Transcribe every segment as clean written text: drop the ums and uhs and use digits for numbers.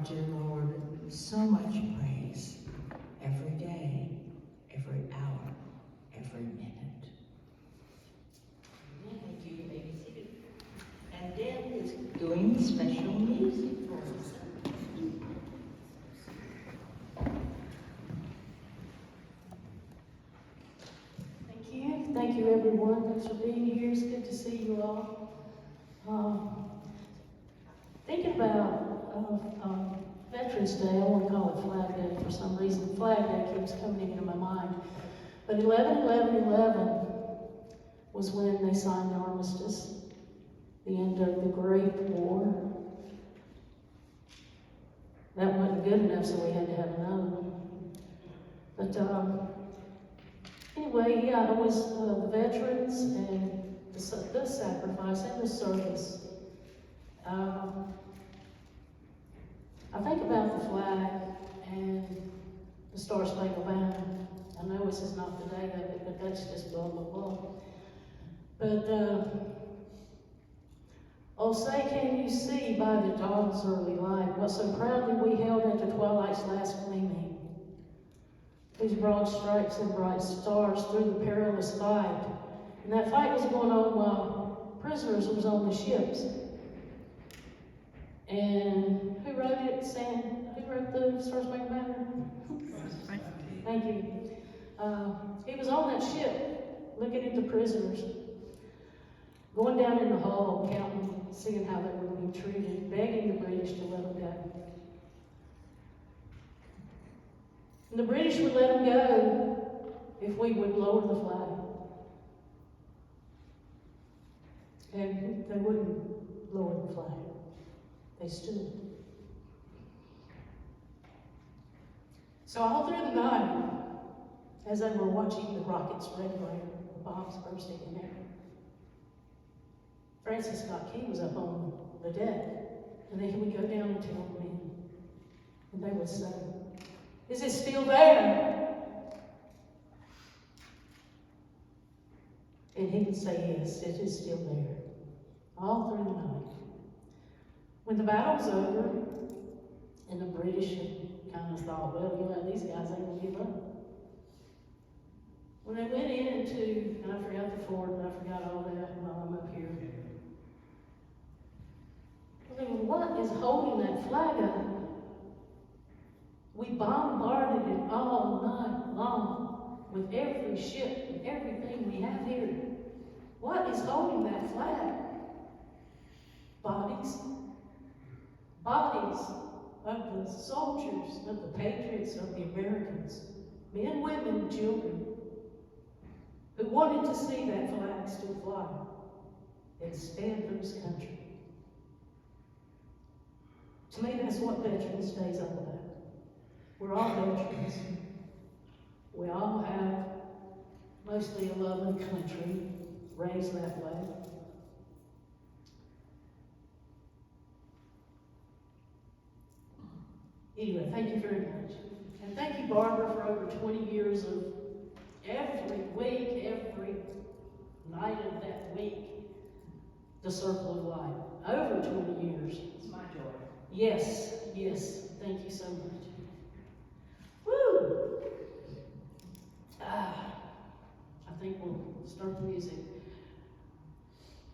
dear Lord so much praise every day, every hour, every minute. Thank you, baby. And Dan is doing special music for us. Thank you, everyone. Thanks for being here. It's good to see you all. Thinking about Veterans Day, I want to call it Flag Day for some reason. Flag Day keeps coming into my mind. But 11/11/11 was when they signed the armistice, the end of the Great War. That wasn't good enough, so we had to have another one. But anyway, yeah, it was the veterans and the sacrifice and the service. I think about the flag and the Star Spangled Banner. I know this is not the day of it, but that's just blah, blah, blah. But, oh, say, can you see by the dawn's early light what so proudly we held at the twilight's last gleaming, whose broad stripes and bright stars through the perilous fight. And that fight was going on while prisoners was on the ships. And who wrote it? Who wrote the Star Spangled Banner? Thank you. He was on that ship, looking at the prisoners, going down in the hull, counting, seeing how they were being treated, begging the British to let them go. And the British would let them go if we would lower the flag. And they wouldn't lower the flag. They stood. So all through the night, as they were watching the rockets red glare, the bombs bursting in there, Francis Scott Key was up on the deck, and then he would go down and tell the men, and they would say, "Is it still there?" And he would say, "Yes, it is still there," all through the night. When the battle was over, and the British kind of thought, well, these guys ain't gonna give up. When they went into, and I forgot the fort, and I forgot all that while I'm up here. I mean, what is holding that flag up? We bombarded it all night long with every ship and everything we have here. What is holding that flag? Bodies. Bodies of the soldiers, of the patriots, of the Americans, men, women, children, who wanted to see that flag still fly and stand for this country. To me, that's what Veterans Day is all about. We're all veterans. We all have mostly a love of the country, raised that way. Anyway, thank you very much. And thank you, Barbara, for over 20 years of every week, every night of that week, the Circle of Life. Over 20 years. It's my joy. Yes, yes. Thank you so much. Woo! I think we'll start the music.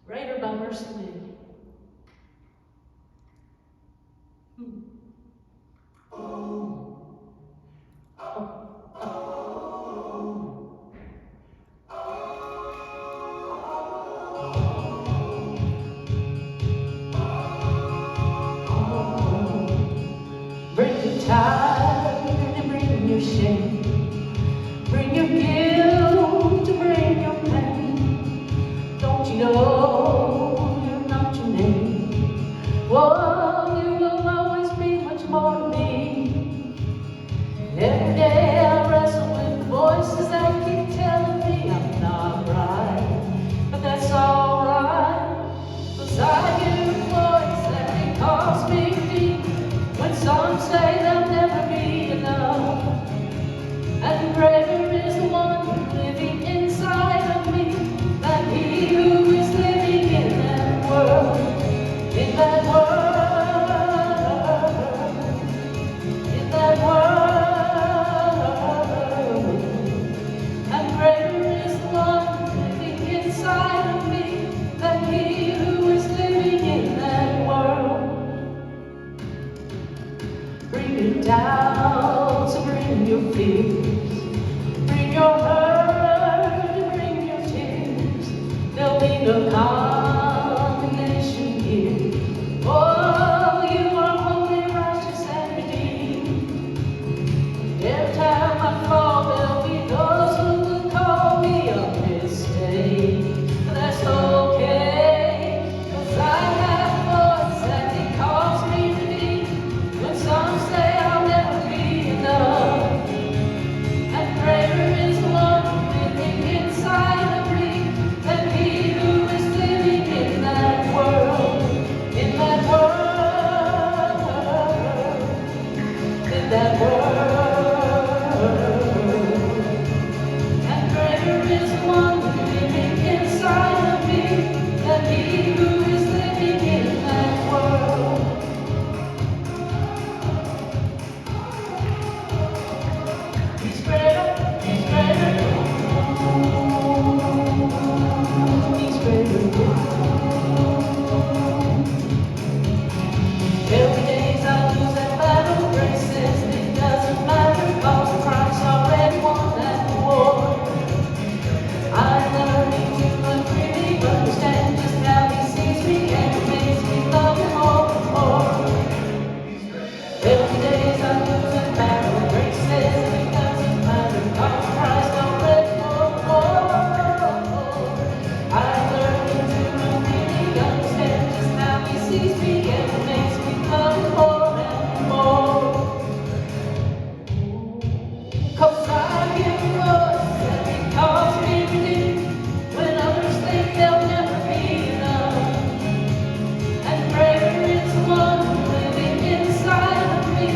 Greater by mercy me. Bring your tide and bring your shame. Bring your guilt to bring your pain. Don't you know you're not your name? Well, you will always be much more to me. Every day I wrestle with voices that keep telling me I'm not right. But that's alright, 'cause I hear a voice that calls me to be. When some say they'll never be enough, doubts, bring your fears, bring your hurt, bring your tears. There'll be no condemnation here. Oh, you are holy, righteous, and redeemed. Every time I fall, there'll be those who will call me a mistake. But that's okay, 'cause I have a voice that he calls me redeemed. When some say I'll never be enough, and greater is the one living inside of me than he who is living in that world, in that world, in that world. And greater is the one living inside of me than he who is living in that world. He's greater, he's greater, he's greater. Every day's I lose that battle, grace says it doesn't matter, 'cause Christ already won that war. I'm learning to really understand just how he sees me, and it makes me love him more and more. Every day's I lose that battle, grace says it doesn't matter, 'cause Christ already won the war. I'm learning to really understand just how he sees me, and it makes me love him more and more. 'Cause I hear the voice that he calls me redeemed, when others think they'll never be enough. And greater is the one living inside of me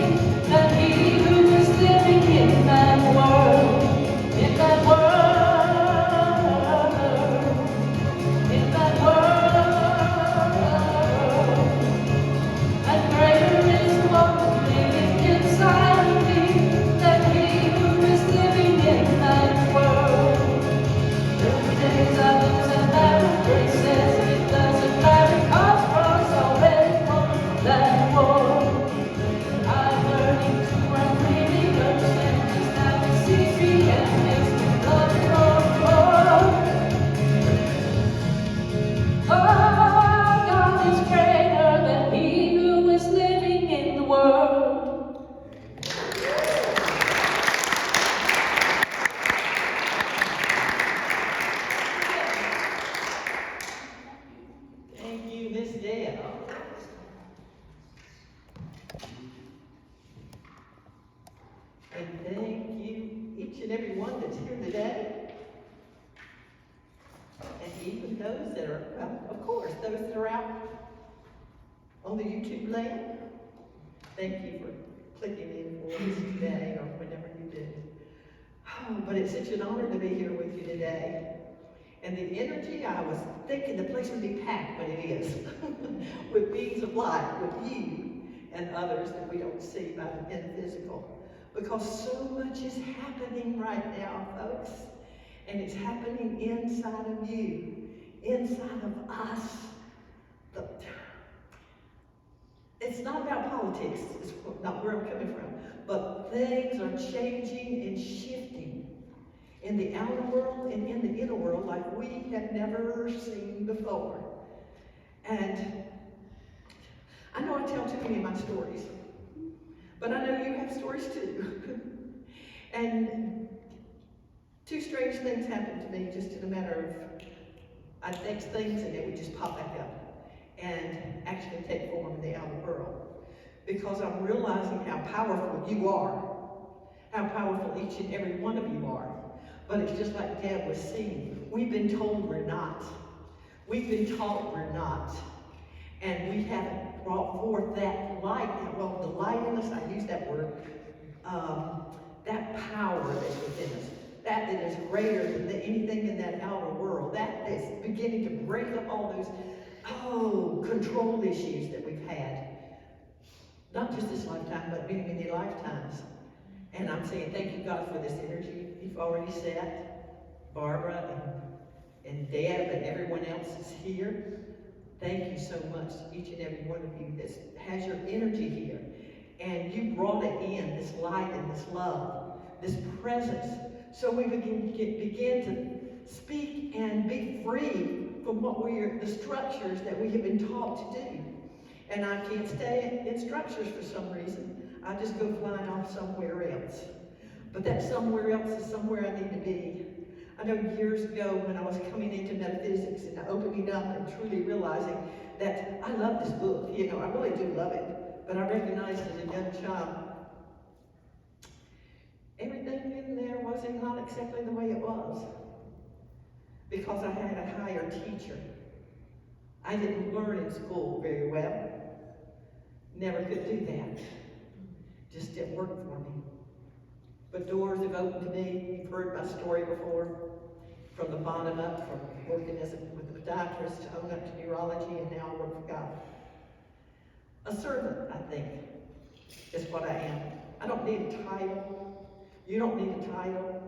than he who is living in that world, in that world, in that world. And greater is the one living inside of me than he who is living in that world. Every day's I lose that battle, grace says it doesn't matter, 'cause Christ already won that war. I'm learning to really understand just how he sees me, and it makes me love him more and more. Oh, God is greater than he who is living in the world. Thank you, Miss Dale. And thank you, each and every one that's here today. And even those that are, well, of course, those that are out on the YouTube land. Thank you for clicking in for us today or whenever you did. Oh, but it's such an honor to be here with you today. And the energy, I was thinking the place would be packed, but it is. With beings of light, with you and others that we don't see by in the physical. Because so much is happening right now, folks. And it's happening inside of you, inside of us. It's not about politics, it's not where I'm coming from. But things are changing and shifting in the outer world and in the inner world like we have never seen before. And I know I tell too many of my stories, but I know you have stories too. And two strange things happened to me just in a matter of, I'd text things and they would just pop back up and actually take form in the outer world. Because I'm realizing how powerful you are, how powerful each and every one of you are. But it's just like Dad was saying, we've been told we're not. We've been taught we're not. And we haven't brought forth that light. Well, the light in us, I use that word, that power that's within us. That is greater than anything in that outer world. That is beginning to break up all those, control issues that we've had. Not just this lifetime, but many, many lifetimes. And I'm saying thank you, God, for this energy you've already set. Barbara and Deb and everyone else is here. Thank you so much, each and every one of you that has your energy here. And you brought it in, this light and this love, this presence. So we begin to speak and be free from the structures that we have been taught to do. And I can't stay in structures for some reason. I just go flying off somewhere else. But that somewhere else is somewhere I need to be. I know years ago when I was coming into metaphysics and opening up and truly realizing that I love this book, I really do love it. But I recognized as a young child, everything in there wasn't not exactly the way it was. Because I had a higher teacher. I didn't learn in school very well. Never could do that. Just didn't work for me. But doors have opened to me. You've heard my story before. From the bottom up, from working with a podiatrist to own up to neurology, and now I work for God. A servant, I think, is what I am. I don't need a title. You don't need a title.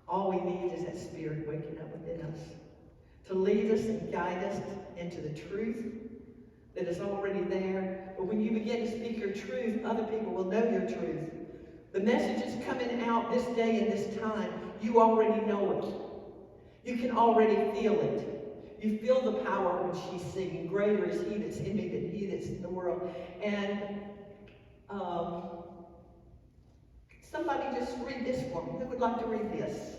All we need is that Spirit waking up within us to lead us and guide us into the truth that is already there. But when you begin to speak your truth, other people will know your truth. The message is coming out this day and this time. You already know it. You can already feel it. You feel the power when she's singing, greater is he that's in me than he that's in the world. And somebody just read this for me. Who would like to read this?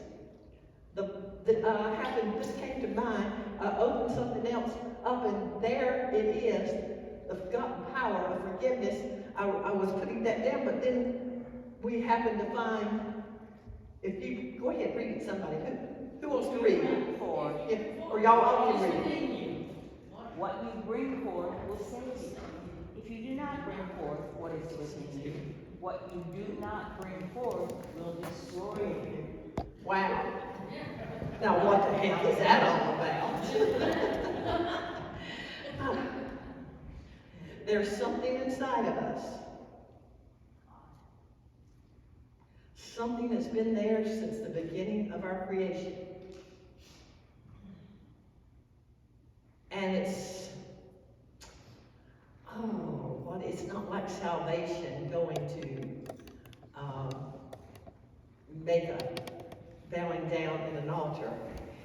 This came to mind. Opened something else up, and there it is. The forgotten power of forgiveness. I was putting that down, but then we happened to find. If you go ahead, read it. Somebody who wants to read? Or y'all all can read. What you bring forth will save you. If you do not bring forth what is within you, what you do not bring forth will destroy you. Wow. Now what the heck is that all about? There's something inside of us. Something that's been there since the beginning of our creation. And it's not like salvation going to make a bowing down in an altar.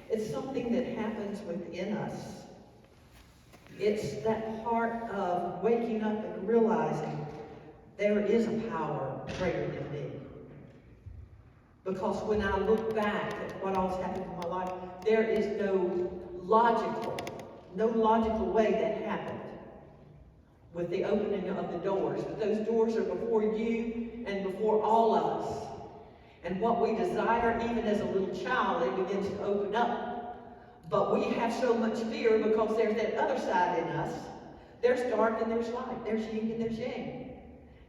It's something that happens within us. It's that part of waking up and realizing there is a power greater than me. Because when I look back at what all's happened in my life, there is no logical way that happened with the opening of the doors. But those doors are before you and before all of us. And what we desire, even as a little child, it begins to open up. But we have so much fear because there's that other side in us. There's dark and there's light. There's yin and there's yang.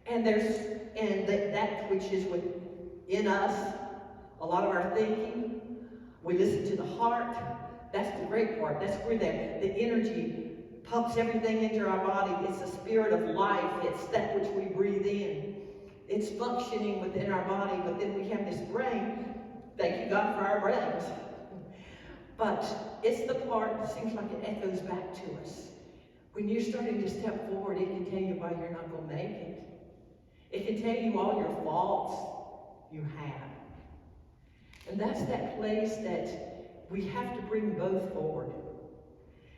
And that which is within us, a lot of our thinking, we listen to the heart. That's the great part. That's where the energy pumps everything into our body. It's the spirit of life. It's that which we breathe in. It's functioning within our body, but then we have this brain. Thank you, God, for our brains. But it's the part that seems like it echoes back to us. When you're starting to step forward, it can tell you why you're not going to make it. It can tell you all your faults you have. And that's that place that we have to bring both forward.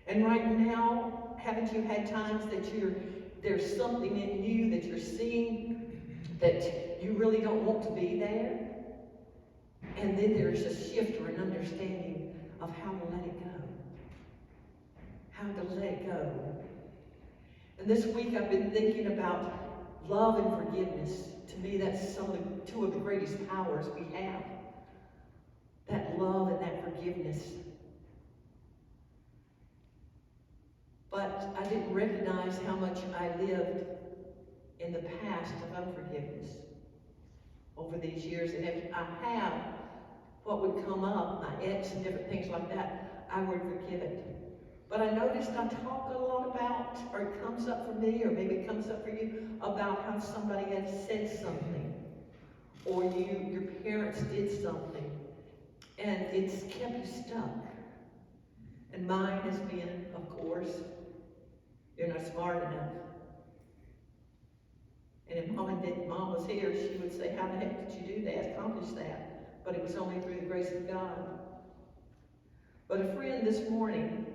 And right now, haven't you had times that there's something in you that you're seeing that you really don't want to be there? And then there's a shift or an understanding of how to let it go. How to let it go. And this week I've been thinking about love and forgiveness. To me, that's two of the greatest powers we have. That love and that forgiveness. But I didn't recognize how much I lived in the past of unforgiveness over these years. And if I have, what would come up, my ex and different things like that, I would forgive it. But I noticed I talk a lot about, or it comes up for me, or maybe it comes up for you, about how somebody has said something, or your parents did something, and it's kept you stuck. And mine has been, of course, you're not smart enough. years, she would say, how the heck did you do that, accomplish that? But it was only through the grace of God. But a friend this morning,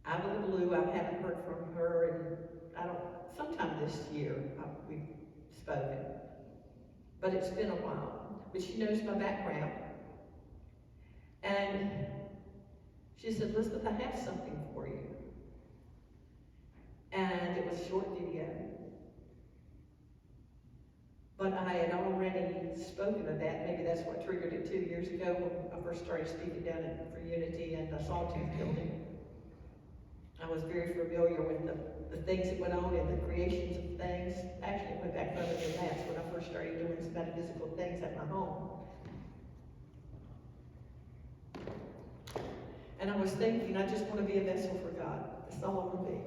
out of the blue, I haven't heard from her, and sometime this year, we've spoken. But it's been a while. But she knows my background. And she said, Elizabeth, I have something for you. And it was a short video. But I had already spoken of that. Maybe that's what triggered it 2 years ago when I first started speaking down for Unity and the Sawtooth building. I was very familiar with the things that went on in the creations of things. Actually, it went back further than that. When I first started doing some metaphysical things at my home. And I was thinking, I just want to be a vessel for God. That's all I want to be.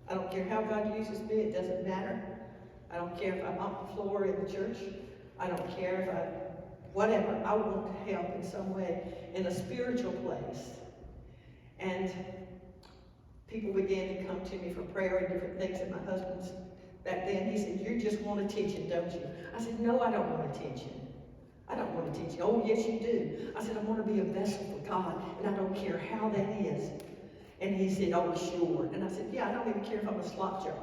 I don't care how God uses me, it doesn't matter. I don't care if I'm off the floor in the church. I don't care if whatever. I want to help in some way in a spiritual place. And people began to come to me for prayer and different things. And my husband's back then, he said, you just want attention, don't you? I said, no, I don't want attention. I don't want attention. Oh, yes, you do. I said, I want to be a vessel for God, and I don't care how that is. And he said, oh, sure. And I said, yeah, I don't even care if I'm a slop jar.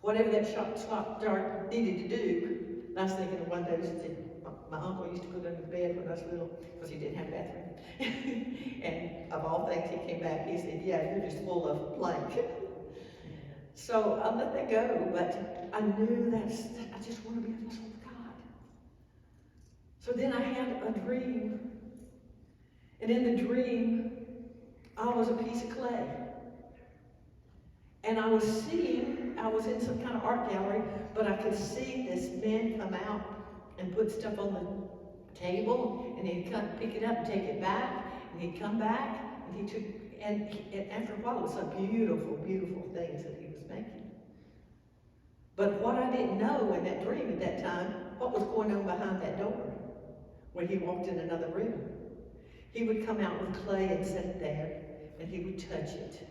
Whatever that slop jar needed to do. And I was thinking of one day, my uncle used to put under the bed when I was little, because he didn't have a bathroom. And of all things, he came back, he said, yeah, you're just full of blank. So I let that go, but I knew I just want to be a vessel of God. So then I had a dream. And in the dream, I was a piece of clay. And I was in some kind of art gallery, but I could see this man come out and put stuff on the table, and he'd come pick it up and take it back, and he'd come back, and and after a while it was some beautiful, beautiful things that he was making. But what I didn't know in that dream at that time, what was going on behind that door when he walked in another room. He would come out with clay and set it there, and he would touch it.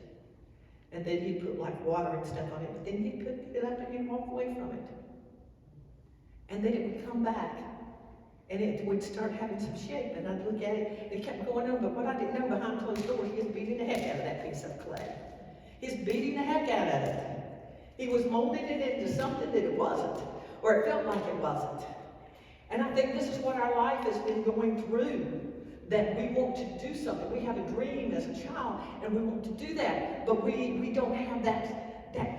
And then he'd put like water and stuff on it, but then he'd pick it up and he'd walk away from it. And then it would come back, and it would start having some shape, and I'd look at it, and it kept going on, but what I didn't know behind closed doors, he was beating the heck out of that piece of clay. He's beating the heck out of it. He was molding it into something that it wasn't, or it felt like it wasn't. And I think this is what our life has been going through, that we want to do something. We have a dream as a child, and we want to do that, but we don't have that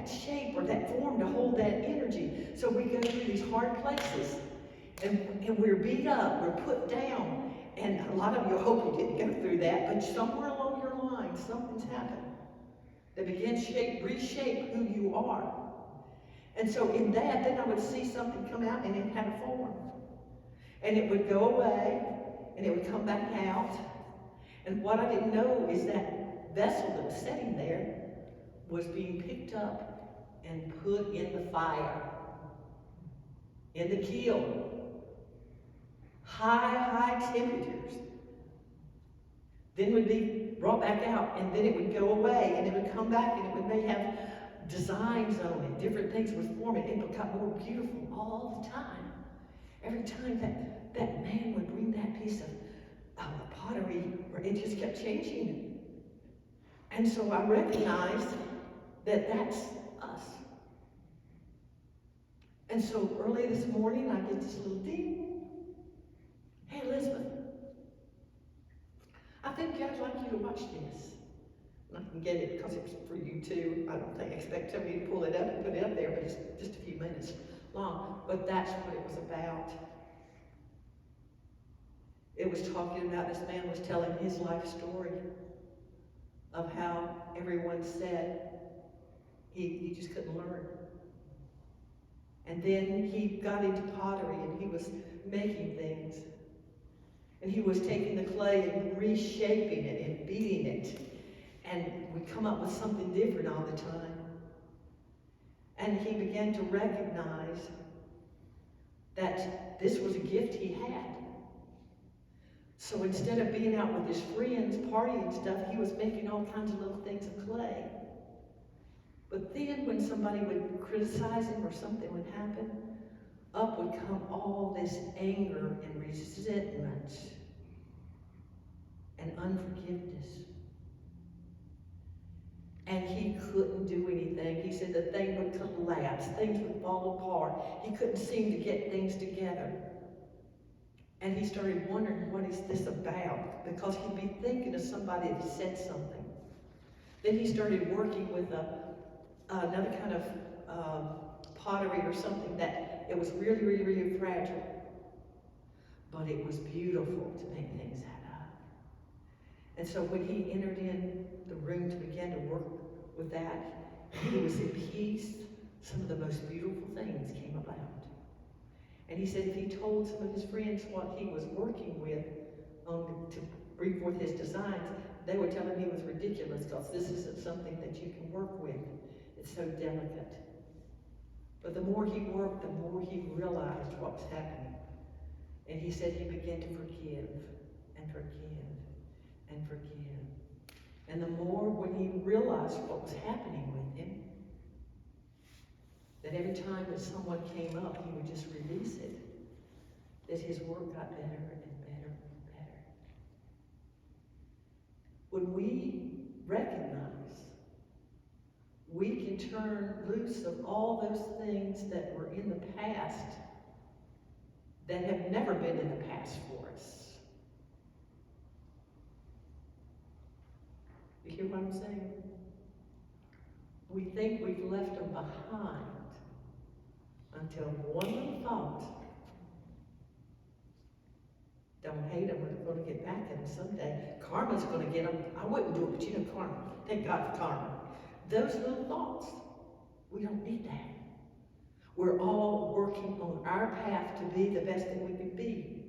shape or that form to hold that energy. So we go through these hard places, and we're beat up, we're put down, and a lot of you hope you didn't go through that, but somewhere along your line, something's happened that begins to reshape who you are. And so in that, then I would see something come out, and it had a form. And it would go away, and it would come back out. And what I didn't know is that vessel that was sitting there was being picked up and put in the fire, in the kiln. High temperatures. Then would be brought back out, and then it would go away, and it would come back, and it may have designs on it. Different things would form it. It became more beautiful all the time. Every time that man would bring that piece of pottery, it just kept changing. And so I recognized that that's us. And so early this morning, I get this little ding. Hey, Elizabeth, I think God'd like you to watch this. And I can get it because it's for you too. I don't expect somebody to pull it up and put it up there, but it's just a few minutes long. But that's what it was about. It was talking about, this man was telling his life story of how everyone said he just couldn't learn. And then he got into pottery, and he was making things. And he was taking the clay and reshaping it and beating it, and would come up with something different all the time. And he began to recognize that this was a gift he had. So instead of being out with his friends, partying and stuff, he was making all kinds of little things of clay. But then when somebody would criticize him or something would happen, up would come all this anger and resentment and unforgiveness. And he couldn't do anything. He said the thing would collapse, things would fall apart. He couldn't seem to get things together. And he started wondering, what is this about? Because he'd be thinking of somebody that said something. Then he started working with another kind of pottery or something that it was really, really, really fragile. But it was beautiful to make things out of. And so when he entered in the room to begin to work with that, he was at peace. Some of the most beautiful things came about. And he said if he told some of his friends what he was working with to bring forth his designs, they would tell him he was ridiculous because this isn't something that you can work with. It's so delicate. But the more he worked, the more he realized what was happening. And he said he began to forgive and forgive and forgive. And the more when he realized what was happening with him, that every time that someone came up, he would just release it, that his work got better and better and better. When we recognize we can turn loose of all those things that were in the past that have never been in the past for us. You hear what I'm saying? We think we've left them behind until one little thought. Don't hate them, we're going to get back at them someday. Karma's going to get them. I wouldn't do it, but you know karma. Thank God for karma. Those little thoughts, we don't need that. We're all working on our path to be the best that we can be.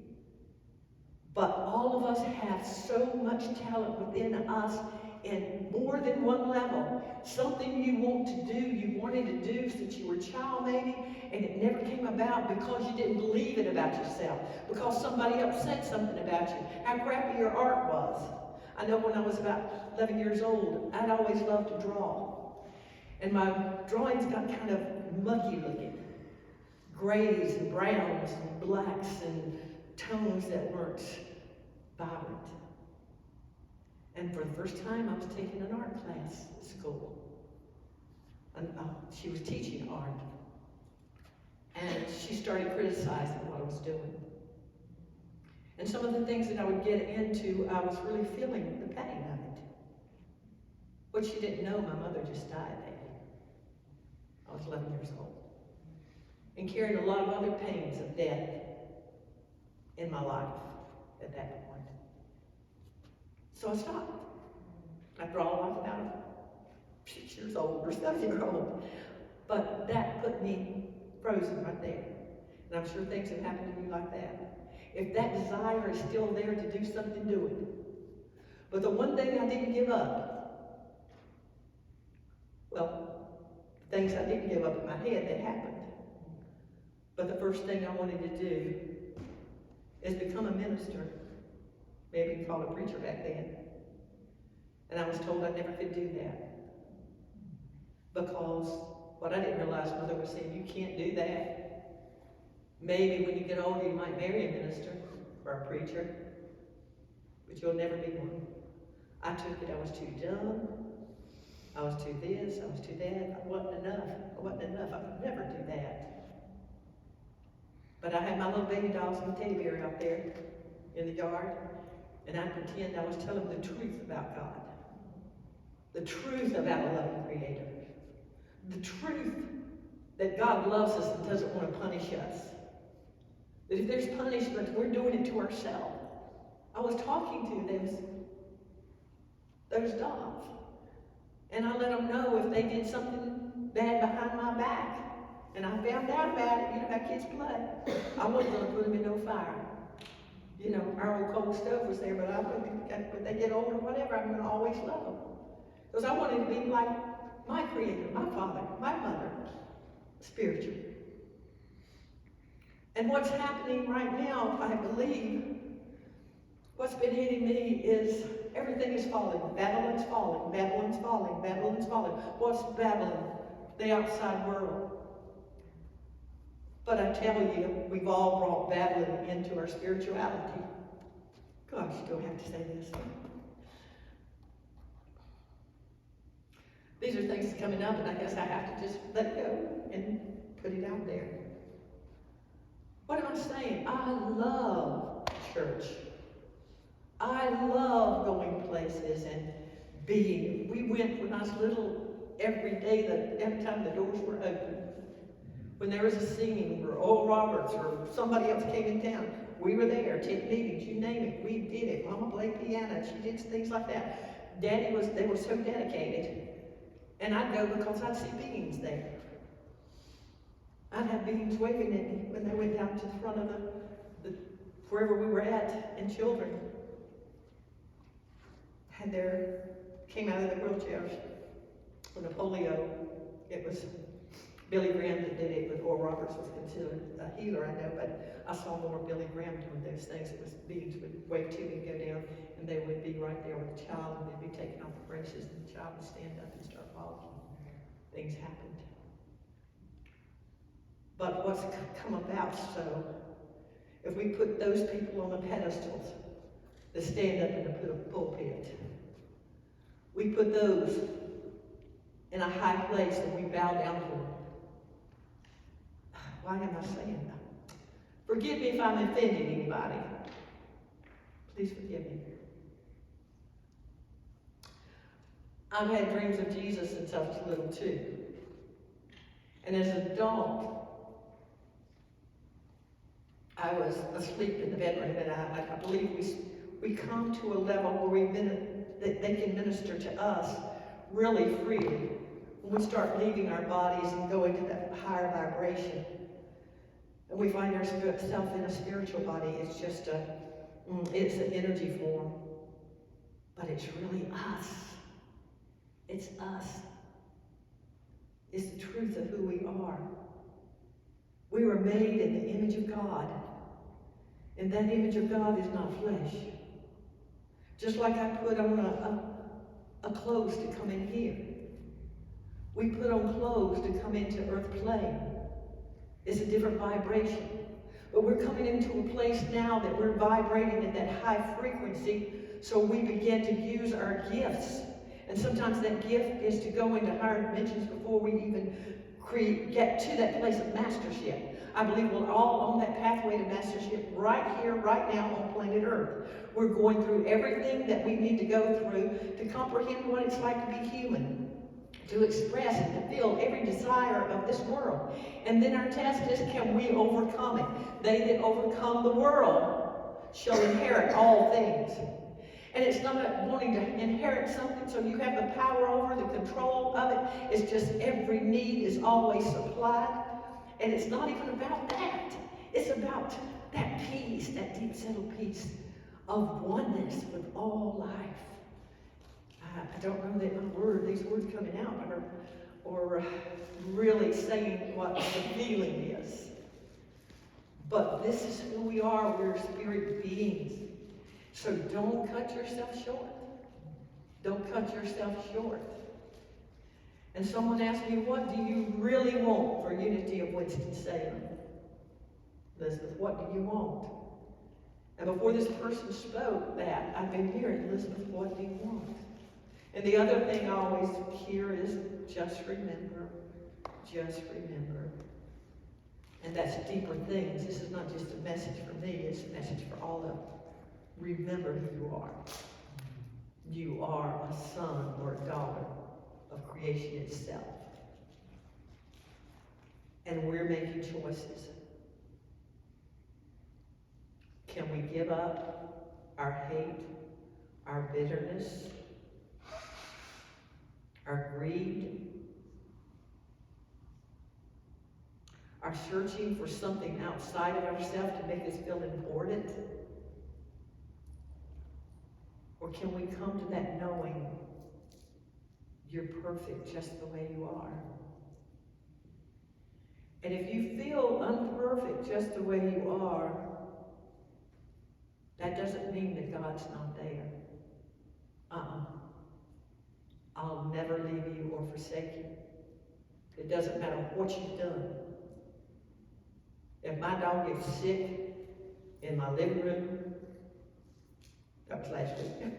But all of us have so much talent within us in more than one level. Something you want to do, you wanted to do since you were a child maybe, and it never came about because you didn't believe it about yourself, because somebody else said something about you, how crappy your art was. I know when I was about 11 years old, I'd always loved to draw. And my drawings got kind of muggy looking. Grays and browns and blacks and tones that weren't vibrant. And for the first time, I was taking an art class at school. And she was teaching art. And she started criticizing what I was doing. And some of the things that I would get into, I was really feeling the pain of it. What she didn't know, my mother just died that year. I was 11 years old. And carried a lot of other pains of death in my life at that point. So I stopped. After all, I was about 6 years old or 7 years old. But that put me frozen right there. And I'm sure things have happened to you like that. If that desire is still there to do something, do it. But the one thing I didn't give up, well, things I didn't give up in my head, they happened. But the first thing I wanted to do is become a minister. Maybe you can call it a preacher back then. And I was told I never could do that. Because what I didn't realize, Mother was saying, you can't do that. Maybe when you get older, you might marry a minister or a preacher, but you'll never be one. I took it, I was too dumb, I was too this, I was too that, I wasn't enough, I could never do that. But I had my little baby dolls and teddy bear out there in the yard, and I'd pretend I was telling them the truth about God. The truth about a loving Creator. The truth that God loves us and doesn't want to punish us. That if there's punishment, we're doing it to ourselves. I was talking to those dolls. And I let them know if they did something bad behind my back. And I found out about it, you know how kids play. I wasn't going to put them in no fire. You know, our old coal stove was there, but when they get older, whatever, I'm going to always love them. Because I wanted to be like my Creator, my Father, my Mother, spiritual. And what's happening right now, I believe, what's been hitting me is everything is falling. Babylon's falling, Babylon's falling, Babylon's falling. What's Babylon? The outside world. But I tell you, we've all brought Babylon into our spirituality. Gosh, you don't have to say this. These are things coming up, and I guess I have to just let it go and put it out there. What am I saying? I love church. I love going places and being. We went when I was little every day, every time the doors were open. When there was a singing or Oral Roberts or somebody else came in town, we were there. Tent meetings, you name it, we did it. Mama played piano, she did things like that. They were so dedicated. And I'd go because I'd see beings there. I'd have beings waving at me when they went down to the front of wherever we were at, and children came out of their wheelchairs with a polio. It was Billy Graham that did it, but Oral Roberts was considered a healer, I know, but I saw more Billy Graham doing those things. It was beings would wave to me and go down, and they would be right there with the child, and they'd be taking off the braces, and the child would stand up and start walking. Things happened. But what's come about, so if we put those people on the pedestals that stand up in the pulpit, we put those in a high place that we bow down to them. Why am I saying that? Forgive me if I'm offending anybody. Please forgive me. I've had dreams of Jesus since I was little too. And as an adult, I was asleep in the bedroom, and I believe we come to a level where that they can minister to us really freely. When we start leaving our bodies and go into that higher vibration, and we find ourselves in a spiritual body, it's just it's an energy form, but it's really us. It's us. It's the truth of who we are. We were made in the image of God, and that image of God is not flesh. Just like I put on a clothes to come in here. We put on clothes to come into earth plane. It's a different vibration. But we're coming into a place now that we're vibrating at that high frequency, so we begin to use our gifts. And sometimes that gift is to go into higher dimensions before we even get to that place of mastership. I believe we're all on that pathway to mastership right here, right now on planet Earth. We're going through everything that we need to go through to comprehend what it's like to be human, to express and to feel every desire of this world. And then our test is, can we overcome it? They that overcome the world shall inherit all things. And it's not wanting to inherit something so you have the power over, the control of it. It's just every need is always supplied. And it's not even about that. It's about that peace, that deep settled peace of oneness with all life. I don't know that these words coming out or really saying what the feeling is. But this is who we are. We're spirit beings. So don't cut yourself short. Don't cut yourself short. And someone asked me, what do you really want for Unity of Winston Salem? Elizabeth, what do you want? And before this person spoke that, I've been hearing, Elizabeth, what do you want? And the other thing I always hear is, just remember, just remember. And that's deeper things. This is not just a message for me, it's a message for all of us. Remember who you are. You are a son or a daughter of creation itself. And we're making choices. Can we give up our hate, our bitterness, our greed, our searching for something outside of ourselves to make us feel important? Or can we come to that knowing you're perfect just the way you are? And if you feel unperfect just the way you are, that doesn't mean that God's not there. I'll never leave you or forsake you. It doesn't matter what you've done. If my dog gets sick in my living room, that was last week,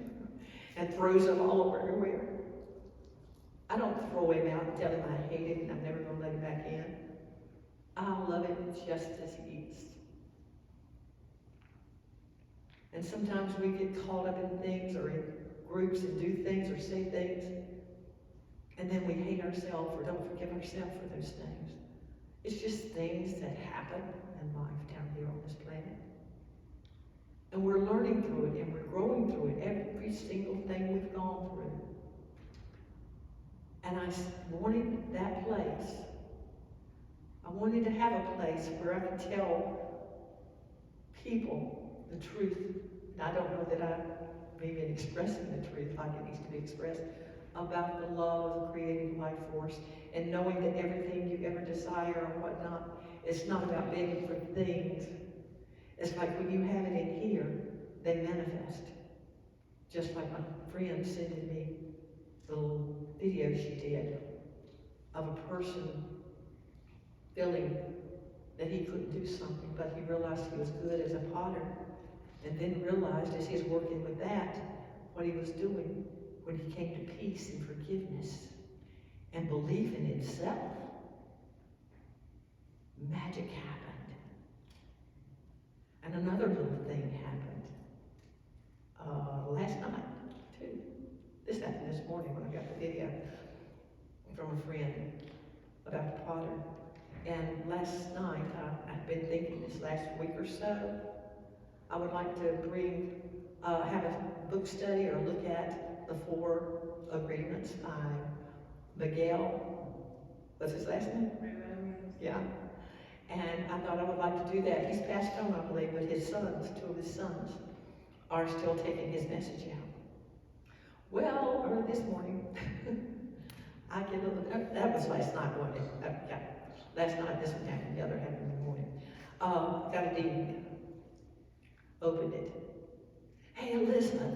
and throws up all over everywhere, I don't throw him out and tell him I hate him and I'm never going to let him back in. I'll love him just as he is. And sometimes we get caught up in things or in groups and do things or say things, and then we hate ourselves or don't forgive ourselves for those things. It's just things that happen in life down here on this planet. And we're learning through it and we're growing through it, every single thing we've gone through. And I wanted that place. I wanted to have a place where I could tell people the truth. And I don't know that I'm even expressing the truth like it needs to be expressed about the love of the creative life force and knowing that everything you ever desire or whatnot, it's not about begging for things. It's like when you have it in here, they manifest. Just like my friend sending me the little video she did of a person feeling that he couldn't do something, but he realized he was good as a potter, and then realized as he was working with that, what he was doing when he came to peace and forgiveness and belief in himself. Magic happened. And another little thing happened last night, too. This happened this morning when I got the video from a friend about the potter. And last night, I've been thinking this last week or so, I would like to have a book study or look at the 4 agreements by Miguel. What's his last name? Reverend. Yeah. And I thought I would like to do that. He's passed on, I believe, but his sons, 2 of his sons, are still taking his message out. Well, early this morning, I get a little, that was last night, wasn't it? Yeah. Last night, this one happened, the other happened in the morning. Got a deed. Opened it. Hey, Elizabeth.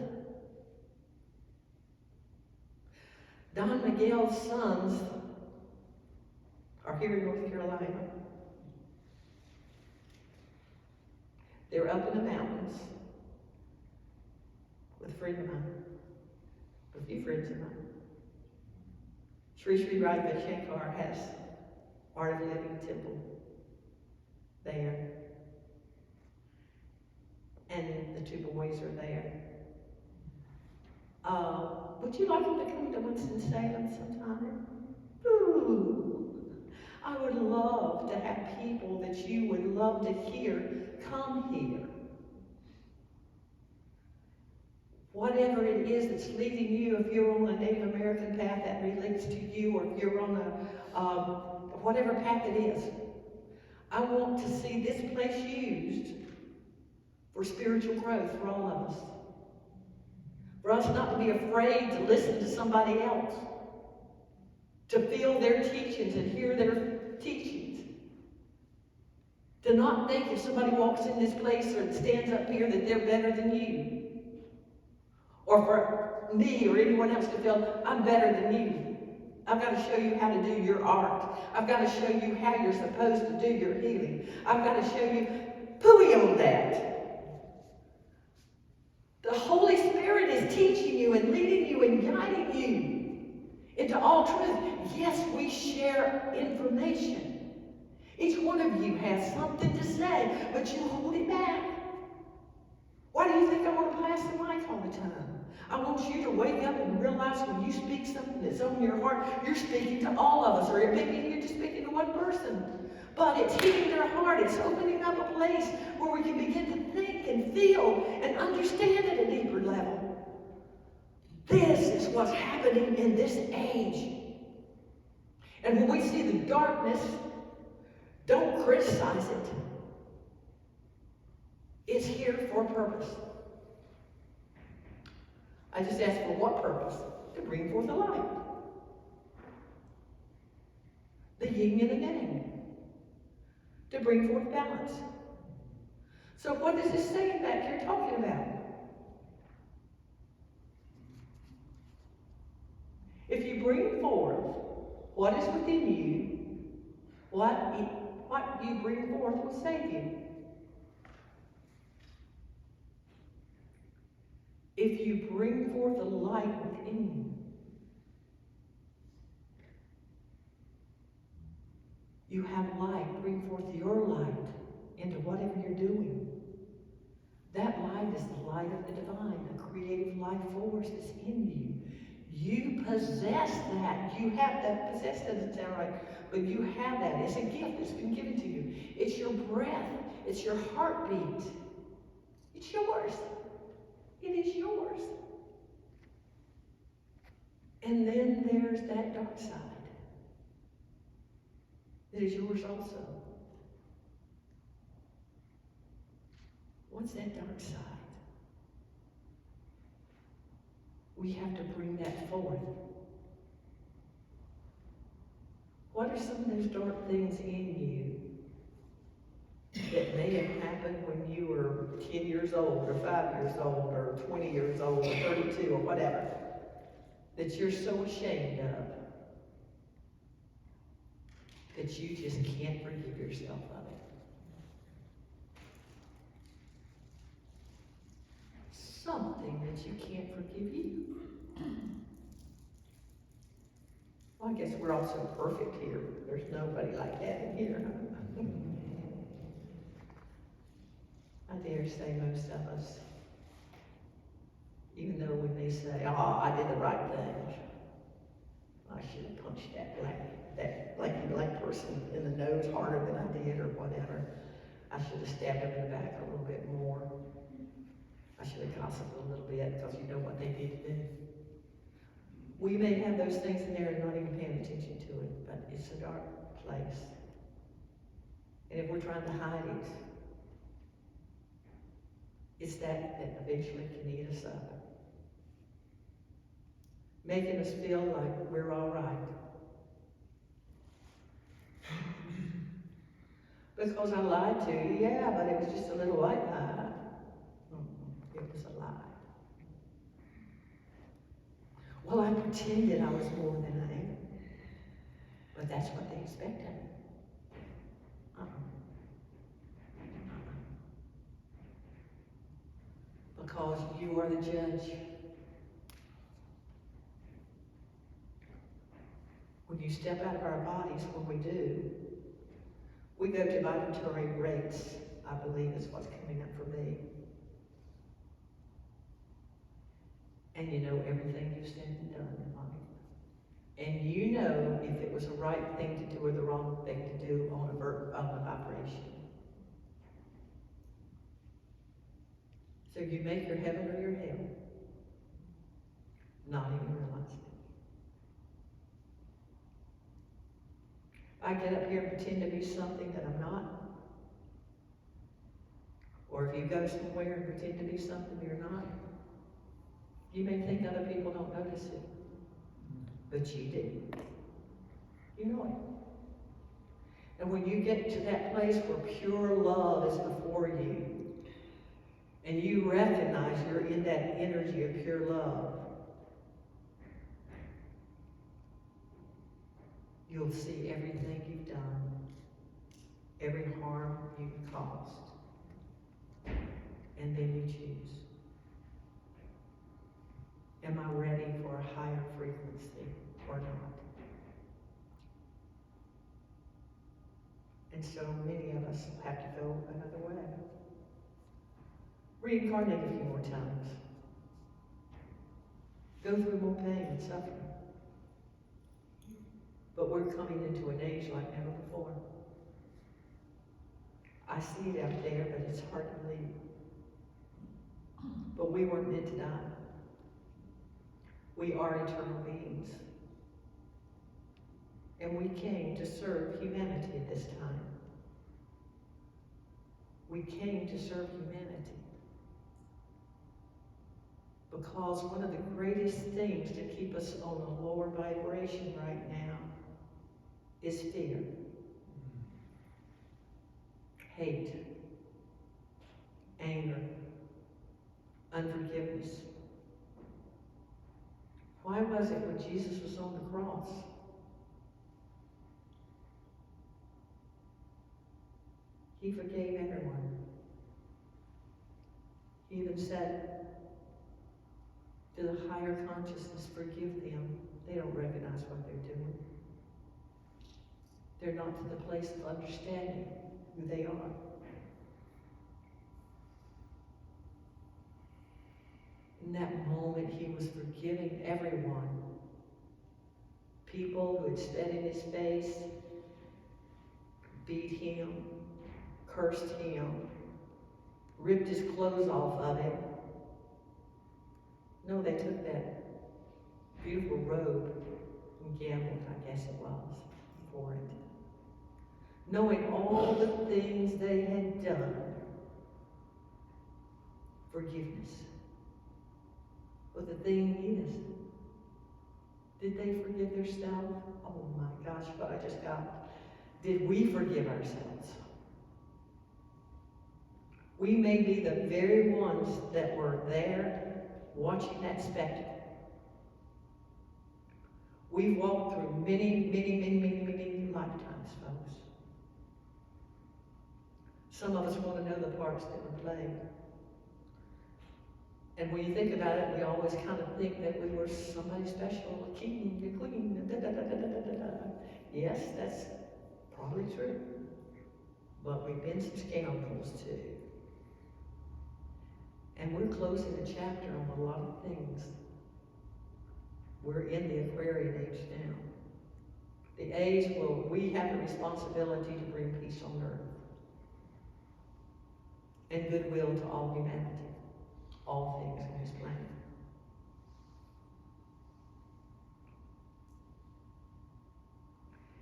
Don Miguel's sons are here in North Carolina. They're up in the mountains with a friend of mine, a few friends of mine. Sri Sri Radha Shankar has Art of Living Temple there. And the 2 boys are there. Would you like them to come to Winston-Salem sometime? Ooh, I would love to have people that you would love to hear come here. Whatever it is that's leading you, if you're on a Native American path that relates to you, or if you're on whatever path it is, I want to see this place used for spiritual growth for all of us. For us not to be afraid to listen to somebody else, to feel their teachings and hear their teachings. To not think if somebody walks in this place or stands up here that they're better than you. Or for me or anyone else to feel, I'm better than you. I've got to show you how to do your art. I've got to show you how you're supposed to do your healing. I've got to show you, pooey on that. The Holy Spirit is teaching you and leading you and guiding you into all truth. Yes, we share information. Each one of you has something to say, but you hold it back. Why do you think I want to pass the mic all the time? I want you to wake up and realize when you speak something that's on your heart, you're speaking to all of us, or maybe you're just speaking to one person. But it's hitting their heart. It's opening up a place where we can begin to think and feel and understand at a deeper level. This is what's happening in this age. And when we see the darkness, don't criticize it. It's here for a purpose. I just asked for what purpose? To bring forth the light. The yin and the yang. To bring forth balance. So what is this saying back here talking about? If you bring forth what is within you, what what you bring forth will save you. If you bring forth the light within you, you have light. Bring forth your light into whatever you're doing. That light is the light of the divine, the creative life force that's in you. You possess that. You have that. Possess doesn't sound right, but you have that. It's a gift that's been given to you. It's your breath. It's your heartbeat. It's yours. It is yours. And then there's that dark side. It is yours also. What's that dark side? We have to bring that forth. What are some of those dark things in you that may have happened when you were 10 years old, or 5 years old, or 20 years old, or 32, or whatever, that you're so ashamed of that you just can't forgive yourself of it? Something that you can't forgive you. Well, I guess we're all so perfect here. There's nobody like that in here. I dare say most of us, even though we may say, oh, I did the right thing. I should have punched that black person in the nose harder than I did, or whatever. I should have stabbed him in the back a little bit more. I should have gossiped a little bit, because you know what they did to me. We may have those things in there and not even paying attention to it, but it's a dark place. And if we're trying to hide it, it's that eventually can eat us up, making us feel like we're all right. Because I lied to you, yeah, but it was just a little white lie. It was a lie. Well, I pretended I was more than I am, but that's what they expect of me. Because you are the judge. When you step out of our bodies, when we do, we go to vibratory rates, I believe is what's coming up for me. And you know everything you've said and done in life. And you know if it was the right thing to do or the wrong thing to do on a vibration. So you make your heaven or your hell, not even realize it. I get up here and pretend to be something that I'm not. Or if you go somewhere and pretend to be something you're not, you may think other people don't notice it, but you do. You know it. And when you get to that place where pure love is before you, and you recognize you're in that energy of pure love, you'll see everything you've done, every harm you've caused, and then you choose. Am I ready for a higher frequency or not? And so many of us will have to go another way. Reincarnate a few more times. Go through more pain and suffering. But we're coming into an age like never before. I see it out there, but it's hard to believe. But we weren't meant to die. We are eternal beings. And we came to serve humanity at this time. We came to serve humanity. Because one of the greatest things to keep us on a lower vibration right now is fear, hate, anger, unforgiveness. Why was it when Jesus was on the cross? He forgave everyone. He even said to the higher consciousness, forgive them. They don't recognize what they're doing. They're not to the place of understanding who they are. In that moment, he was forgiving everyone. People who had spit in his face, beat him, cursed him, ripped his clothes off of him. No, they took that beautiful robe and gambled, I guess it was, for it. Knowing all the things they had done, forgiveness. But the thing is, did they forgive themselves? Oh my gosh, what I just got. Did we forgive ourselves? We may be the very ones that were there watching that spectacle. We've walked through many lifetimes, folks. Some of us want to know the parts that were played. And when you think about it, we always kind of think that we were somebody special, a king, a queen, da da da da da da da. Yes, that's probably true. But we've been some scoundrels too. And we're closing a chapter on a lot of things. We're in the Aquarian age now. The age where we have the responsibility to bring peace on earth and goodwill to all humanity, all things on this planet.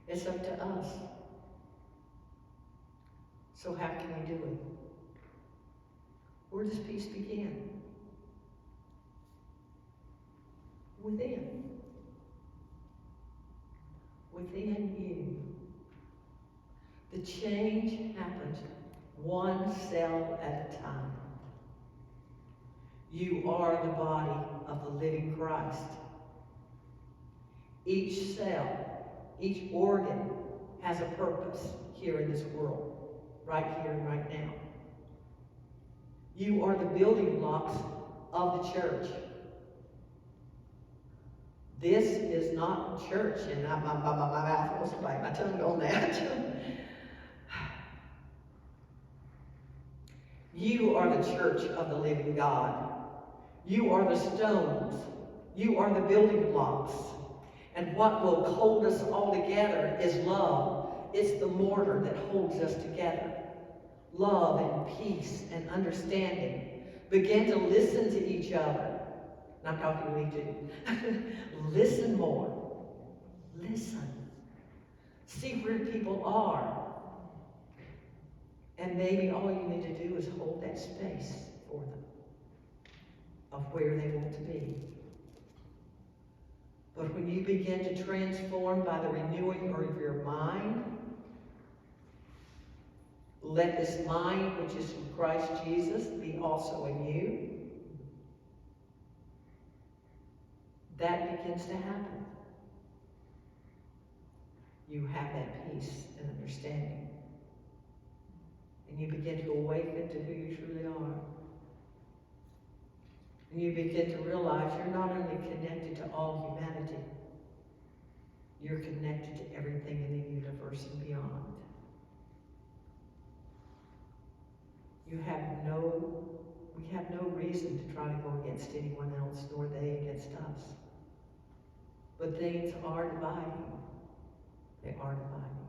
It's up to us. So how can we do it? Where does peace begin? Within. Within you. The change happens one cell at a time. You are the body of the living Christ. Each cell, each organ has a purpose here in this world, right here and right now. You are the building blocks of the church. This is not church, and my mouth wants to bite my tongue on that. You are the church of the living God. You are the stones. You are the building blocks. And what will hold us all together is love. It's the mortar that holds us together. Love and peace and understanding. Begin to listen to each other. And I'm talking to me too. Listen more. Listen. See where people are. And maybe all you need to do is hold that space for them of where they want to be. But when you begin to transform by the renewing of your mind, let this mind which is in Christ Jesus be also in you. That begins to happen. You have that peace and understanding. And you begin to awaken to who you truly are. And you begin to realize you're not only connected to all humanity, you're connected to everything in the universe and beyond. We have no reason to try to go against anyone else, nor they against us. But things are dividing. They are dividing.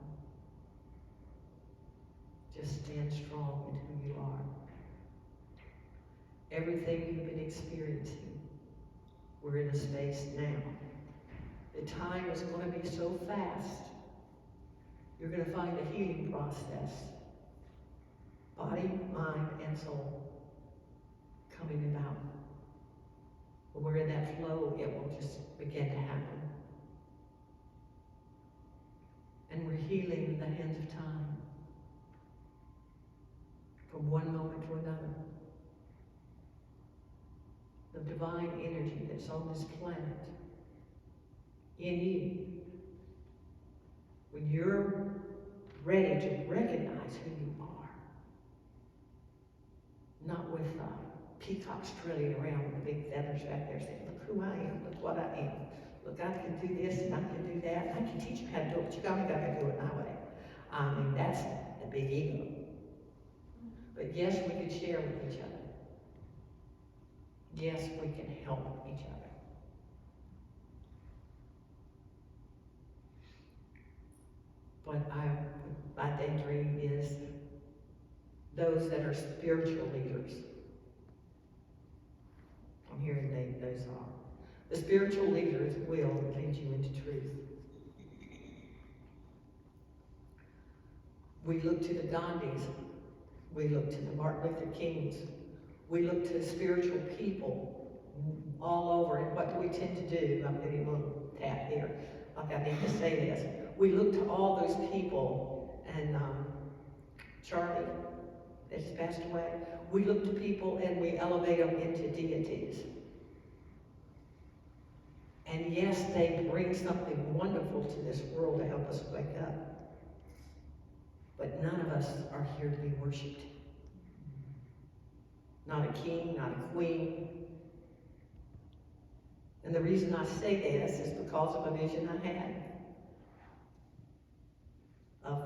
Just stand strong in who you are. Everything you've been experiencing, we're in a space now. The time is going to be so fast. You're going to find a healing process. Body, mind, and soul coming about. When we're in that flow, it will just begin to happen. And we're healing in the hands of time. From one moment to another. The divine energy that's on this planet, in you. When you're ready to recognize who you are, not with peacocks trailing around with big feathers back there saying, look who I am, look what I am. Look, I can do this and I can do that. I can teach you how to do it, but you gotta do it my way. I mean, that's the big ego. But yes, we can share with each other. Yes, we can help each other. But my daydream is those that are spiritual leaders. I'm hearing those are. The spiritual leaders will lead you into truth. We look to the Gandhis. We look to the Martin Luther Kings. We look to spiritual people all over. And what do we tend to do? I'm getting a little tap here, like I need to say this. We look to all those people, and Charlie, that has passed away, we look to people and we elevate them into deities. And yes, they bring something wonderful to this world to help us wake up. But none of us are here to be worshipped. Not a king, not a queen. And the reason I say this is because of a vision I had.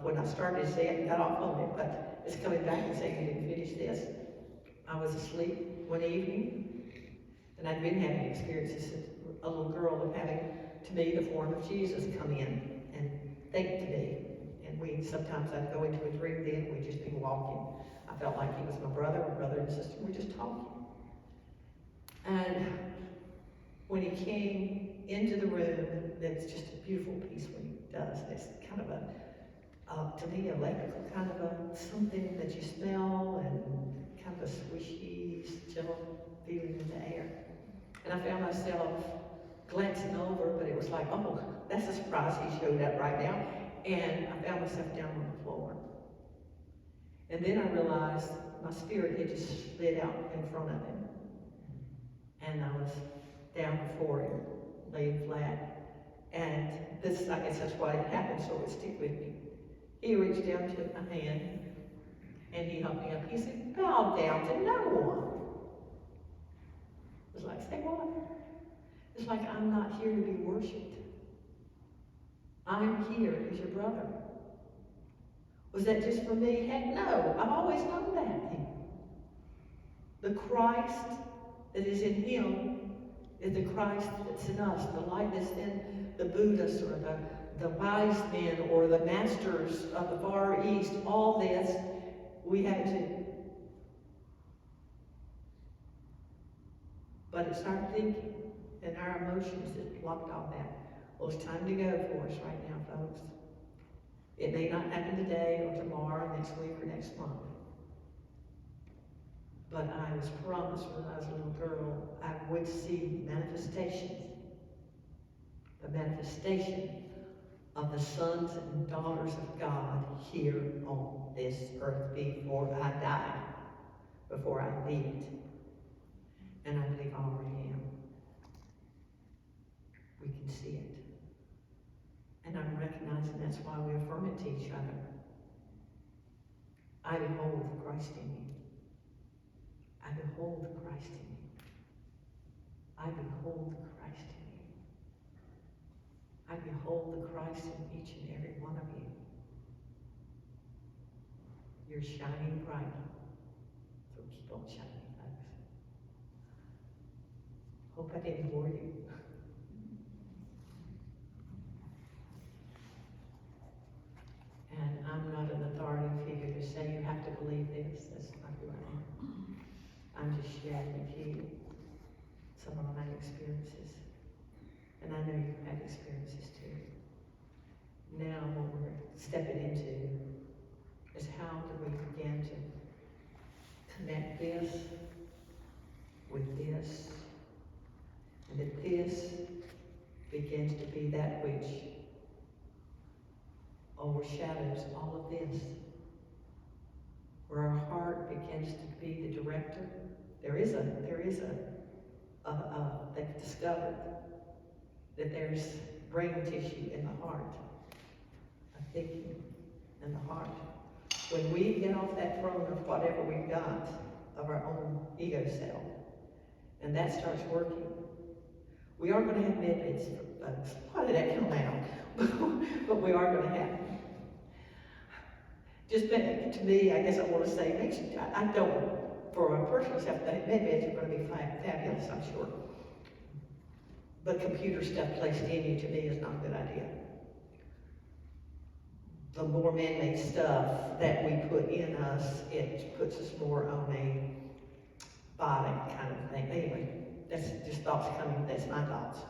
When I started to say it and got off on it, but it's coming back and saying you didn't finish this. I was asleep one evening, and I'd been having experiences as a little girl of having, to me, the form of Jesus come in and think to me. And sometimes I'd go into a dream then, we'd just be walking. I felt like he was my brother and sister, we're just talking. And when he came into the room, that's just a beautiful piece when he does. It's kind of to me, electrical, kind of something that you smell, and kind of a swishy, gentle feeling in the air. And I found myself glancing over, but it was like, oh, that's a surprise, he showed up right now. And I found myself down on the floor. And then I realized my spirit had just slid out in front of him. And I was down before him, laid flat. And this, I guess that's why it happened, so it would stick with me. He reached down, took my hand, and he helped me up. He said, bow down to no one. It was like, say what? It's like, I'm not here to be worshipped. I'm here as your brother. Was that just for me? Heck no, I've always known that. The Christ that is in him is the Christ that's in us. The light that's in the Buddhists or the wise men or the masters of the Far East. All this, we have to. But it's our thinking and our emotions that blocked all that. Well, it's time to go for us right now, folks. It may not happen today or tomorrow, next week or next month. But I was promised when I was a little girl, I would see manifestations. The manifestation of the sons and daughters of God here on this earth before I died, before I lived. And I believe I already am. We can see it. And I'm recognizing that's why we affirm it to each other. I behold the Christ in you. I behold the Christ in you. I behold the Christ in you. I behold the Christ in each and every one of you. You're shining bright. So keep on shining, folks. Hope I didn't bore you. And I'm not an authority figure to say you have to believe this. That's not who I am. I'm just sharing with you some of my experiences. And I know you've had experiences too. Now what we're stepping into is how do we begin to connect this with this, and that this begins to be that which overshadows all of this, where our heart begins to be the director. They've discovered that there's brain tissue in the heart, a thinking in the heart. When we get off that throne of whatever we've got, of our own ego self. And that starts working. We are going to have methods. Why did that come out? But we are going to have. Just to me, I guess I want to say, I don't, for my personal self, the methods are going to be fabulous, I'm sure. But computer stuff placed in you, to me, is not a good idea. The more man-made stuff that we put in us, it puts us more on a body kind of thing. Anyway, that's just thoughts coming, that's my thoughts.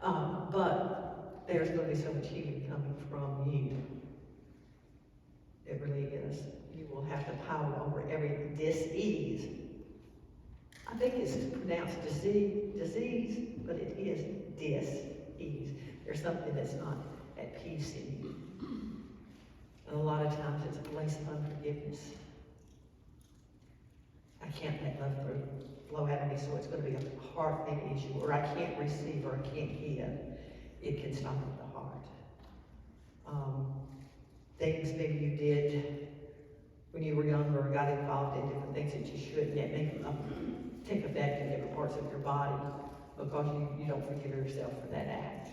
But there's going to be so much healing coming from you. It really is. You will have the power over every dis-ease. I think it's pronounced disease, but it is dis-ease. There's something that's not at peace in you. And a lot of times it's a place of unforgiveness. I can't let love flow out of me, so it's going to be a heart maybe issue, or I can't receive, or I can't give. It can stop at the heart. Things maybe you did when you were younger or got involved in different things that you shouldn't, that may take effect in different parts of your body because you don't forgive yourself for that act.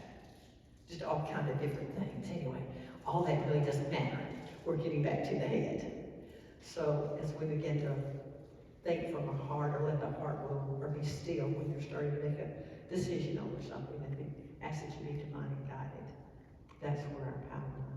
Just all kind of different things. Anyway, all that really doesn't matter. We're getting back to the head. So as we begin to think from our heart, or let the heart roll, or be still when you're starting to make a decision over something, and ask that you be divinely guided. That's where our power lies.